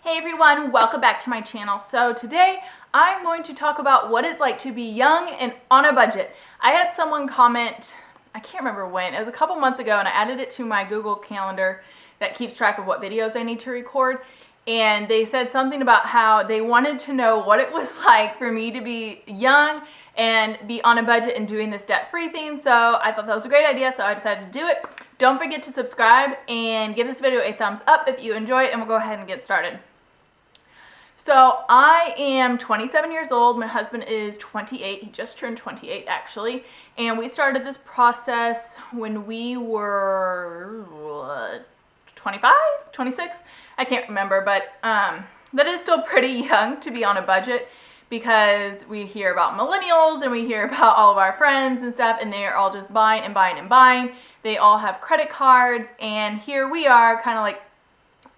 Hey everyone, welcome back to my channel. So today I'm going to talk about what it's like to be young and on a budget. I had someone comment, I can't remember when, it was a couple months ago, and I added it to my Google Calendar that keeps track of what videos I need to record. And they said something about how they wanted to know what it was like for me to be young and be on a budget and doing this debt-free thing. So I thought that was a great idea, so I decided to do it. Don't forget to subscribe and give this video a thumbs up if you enjoy it, and we'll go ahead and get started. So I am 27 years old. My husband is 28. He just turned 28 actually. And we started this process when we were 25, 26. I can't remember, but that is still pretty young to be on a budget, because we hear about millennials and we hear about all of our friends and stuff, and they're all just buying and buying and buying. They all have credit cards, and here we are kind of like,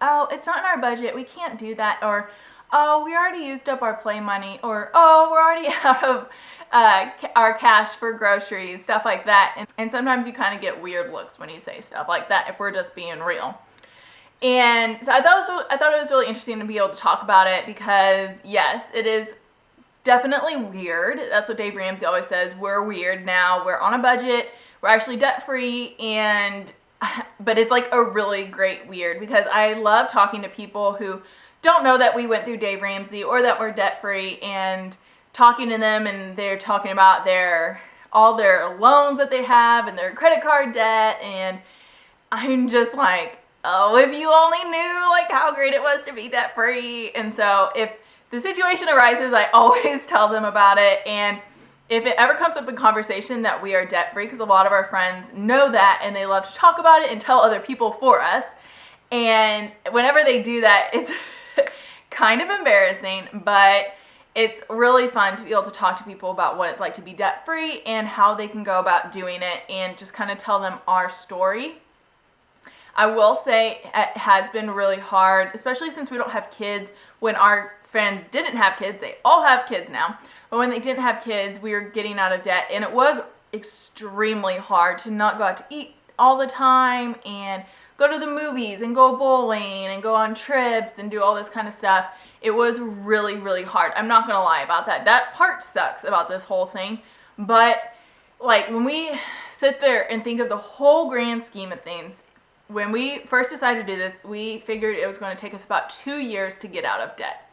oh, it's not in our budget, we can't do that, or oh, we already used up our play money, or oh, we're already out of our cash for groceries, stuff like that. And sometimes you kind of get weird looks when you say stuff like that, if we're just being real. And so I thought it was really interesting to be able to talk about it, because yes, it is definitely weird. That's what Dave Ramsey always says. We're weird now. We're on a budget. We're actually debt-free, but it's like a really great weird, because I love talking to people who don't know that we went through Dave Ramsey or that we're debt-free, and talking to them, and they're talking about all their loans that they have and their credit card debt, and I'm just like, oh, if you only knew like how great it was to be debt-free. And so if the situation arises, I always tell them about it. And if it ever comes up in conversation that we are debt-free, because a lot of our friends know that and they love to talk about it and tell other people for us, and whenever they do that, it's kind of embarrassing, but it's really fun to be able to talk to people about what it's like to be debt-free and how they can go about doing it, and just kind of tell them our story. I will say it has been really hard, especially since we don't have kids. When our friends didn't have kids, they all have kids now, but when they didn't have kids, we were getting out of debt, and it was extremely hard to not go out to eat all the time and go to the movies and go bowling and go on trips and do all this kind of stuff. It was really, really hard. I'm not gonna lie about that. That part sucks about this whole thing. But like, when we sit there and think of the whole grand scheme of things, when we first decided to do this, we figured it was going to take us about 2 years to get out of debt.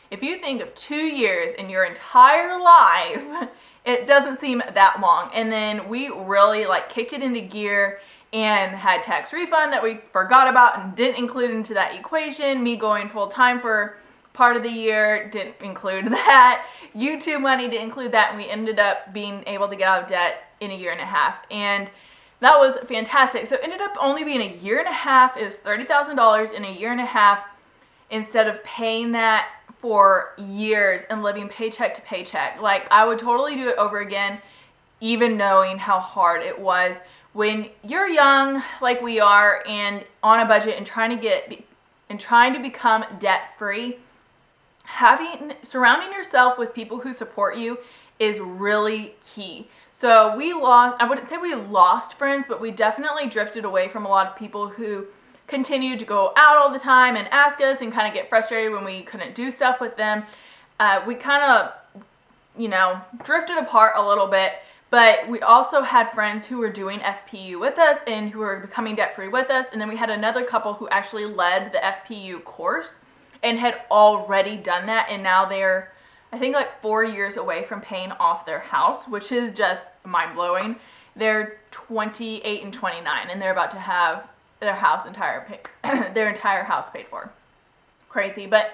If you think of 2 years in your entire life, it doesn't seem that long. And then we really like kicked it into gear and had tax refund that we forgot about and didn't include into that equation. Me going full time for part of the year didn't include that. YouTube money didn't include that, and we ended up being able to get out of debt in a year and a half. And that was fantastic. So it ended up only being a year and a half. It was $30,000 in a year and a half, instead of paying that for years and living paycheck to paycheck. Like, I would totally do it over again, even knowing how hard it was. When you're young like we are and on a budget and trying to become debt-free, surrounding yourself with people who support you is really key. So I wouldn't say we lost friends, but we definitely drifted away from a lot of people who continued to go out all the time and ask us and kind of get frustrated when we couldn't do stuff with them. We kind of, drifted apart a little bit. But we also had friends who were doing FPU with us and who were becoming debt-free with us. And then we had another couple who actually led the FPU course and had already done that. And now they're, I think, like 4 years away from paying off their house, which is just mind-blowing. They're 28 and 29, and they're about to have their entire house paid for. Crazy. But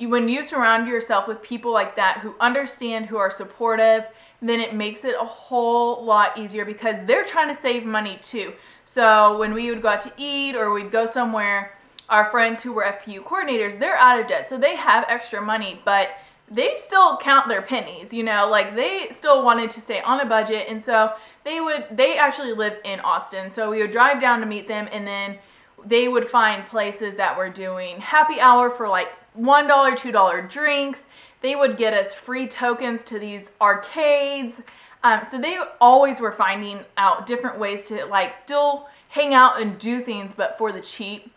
when you surround yourself with people like that who understand, who are supportive, then it makes it a whole lot easier, because they're trying to save money too. So when we would go out to eat or we'd go somewhere, our friends who were FPU coordinators, they're out of debt, so they have extra money, but they still count their pennies, like they still wanted to stay on a budget. And so they actually live in Austin, so we would drive down to meet them, and then they would find places that were doing happy hour for like $1, $2 drinks. They would get us free tokens to these arcades. So they always were finding out different ways to like still hang out and do things, but for the cheap.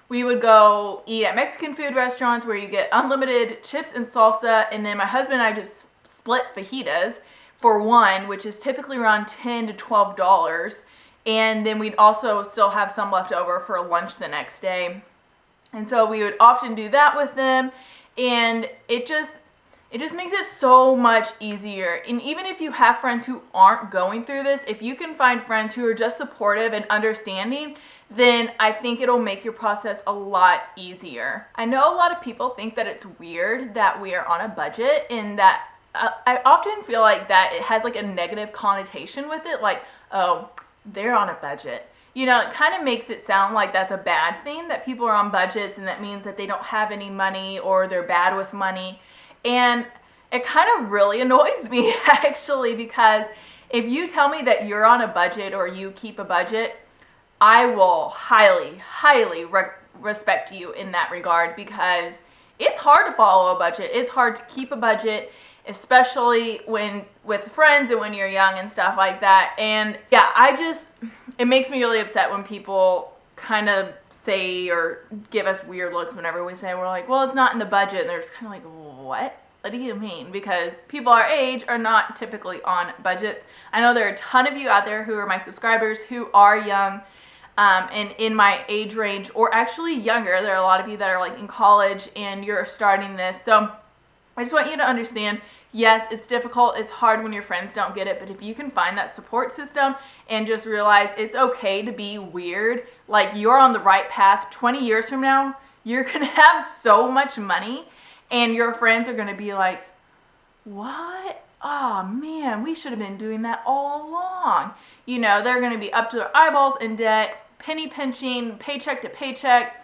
we would go eat at Mexican food restaurants where you get unlimited chips and salsa, and then my husband and I just split fajitas for one, which is typically around $10 to $12, and then we'd also still have some left over for lunch the next day. And so we would often do that with them, and it just makes it so much easier. And even if you have friends who aren't going through this, if you can find friends who are just supportive and understanding, then I think it'll make your process a lot easier. I know a lot of people think that it's weird that we are on a budget, and that I often feel like that it has like a negative connotation with it, like, oh, they're on a budget. You know, it kind of makes it sound like that's a bad thing, that people are on budgets and that means that they don't have any money or they're bad with money. And it kind of really annoys me actually, because if you tell me that you're on a budget or you keep a budget, I will highly respect you in that regard, because it's hard to follow a budget. It's hard to keep a budget, especially when with friends and when you're young and stuff like that. And yeah, it makes me really upset when people kind of say or give us weird looks whenever we say, we're like, well, it's not in the budget. And they're just kind of like, what? What do you mean? Because people our age are not typically on budgets. I know there are a ton of you out there who are my subscribers who are young, and in my age range, or actually younger. There are a lot of you that are like in college and you're starting this. So I just want you to understand, yes, it's difficult. It's hard when your friends don't get it. But if you can find that support system and just realize it's okay to be weird, like you're on the right path, 20 years from now, you're going to have so much money and your friends are going to be like, what? Oh man, we should have been doing that all along. You know, they're going to be up to their eyeballs in debt, penny pinching, paycheck to paycheck,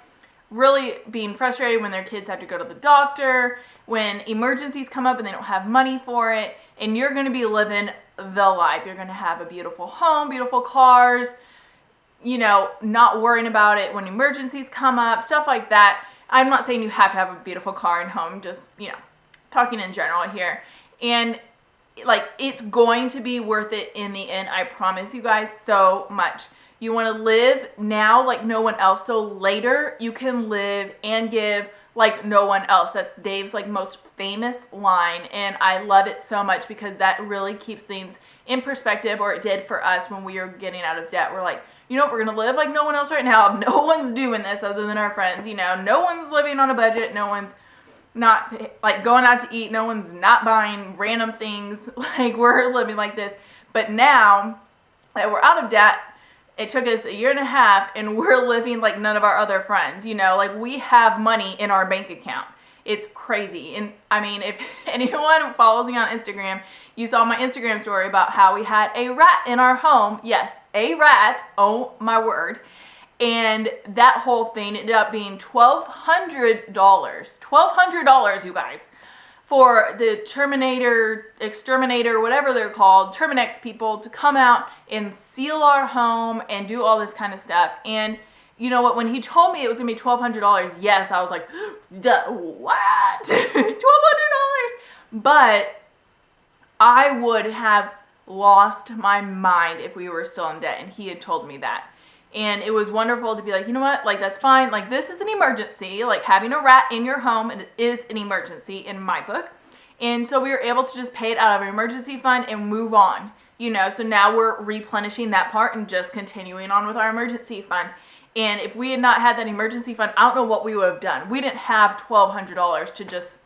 really being frustrated when their kids have to go to the doctor, when emergencies come up and they don't have money for it, and you're going to be living the life. You're going to have a beautiful home, beautiful cars, you know, not worrying about it when emergencies come up, stuff like that. I'm not saying you have to have a beautiful car and home, just, you know, talking in general here. And like, it's going to be worth it in the end. I promise you guys so much. You want to live now like no one else, so later you can live and give like no one else. That's Dave's like most famous line, and I love it so much because that really keeps things in perspective, or it did for us when we were getting out of debt. We're like, you know what, we're going to live like no one else right now. No one's doing this other than our friends, you know. No one's living on a budget. No one's not like going out to eat. No one's not buying random things. Like, we're living like this. But now that we're out of debt, it took us 1.5 years and we're living like none of our other friends, you know, like we have money in our bank account. It's crazy. And I mean, if anyone follows me on Instagram, you saw my Instagram story about how we had a rat in our home. Yes, a rat. Oh my word. And that whole thing ended up being $1,200. $1,200, you guys, for the exterminator, whatever they're called, Terminex people to come out and seal our home and do all this kind of stuff. And you know what, when he told me it was going to be $1,200, yes, I was like, what? $1,200? But I would have lost my mind if we were still in debt and he had told me that. And it was wonderful to be like, you know what, like, that's fine. Like, this is an emergency. Like, having a rat in your home is an emergency in my book. And so we were able to just pay it out of our emergency fund and move on. You know, so now we're replenishing that part and just continuing on with our emergency fund. And if we had not had that emergency fund, I don't know what we would have done. We didn't have $1,200 to just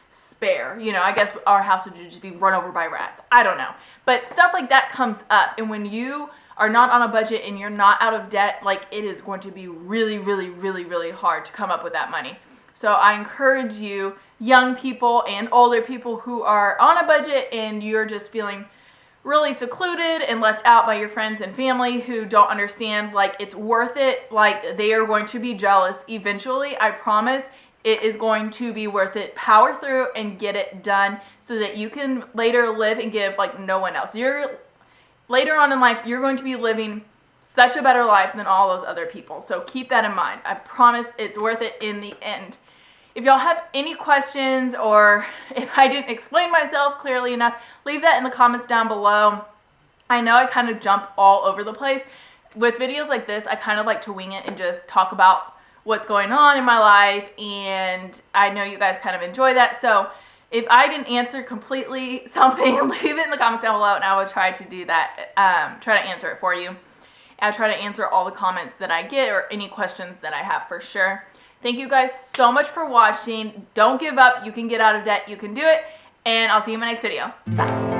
spare. You know, I guess our house would just be run over by rats. I don't know. But stuff like that comes up. And when you are not on a budget and you're not out of debt, like, it is going to be really, really, really, really hard to come up with that money. So I encourage you, young people and older people who are on a budget and you're just feeling really secluded and left out by your friends and family who don't understand, like, it's worth it. Like, they are going to be jealous eventually. I promise it is going to be worth it. Power through and get it done so that you can later live and give like no one else. Later on in life, you're going to be living such a better life than all those other people. So keep that in mind. I promise it's worth it in the end. If y'all have any questions, or if I didn't explain myself clearly enough, leave that in the comments down below. I know I kind of jump all over the place. With videos like this, I kind of like to wing it and just talk about what's going on in my life, and I know you guys kind of enjoy that. So if I didn't answer completely something, leave it in the comments down below and I will try to do that, try to answer it for you. I'll try to answer all the comments that I get or any questions that I have for sure. Thank you guys so much for watching. Don't give up. You can get out of debt. You can do it. And I'll see you in my next video. Bye.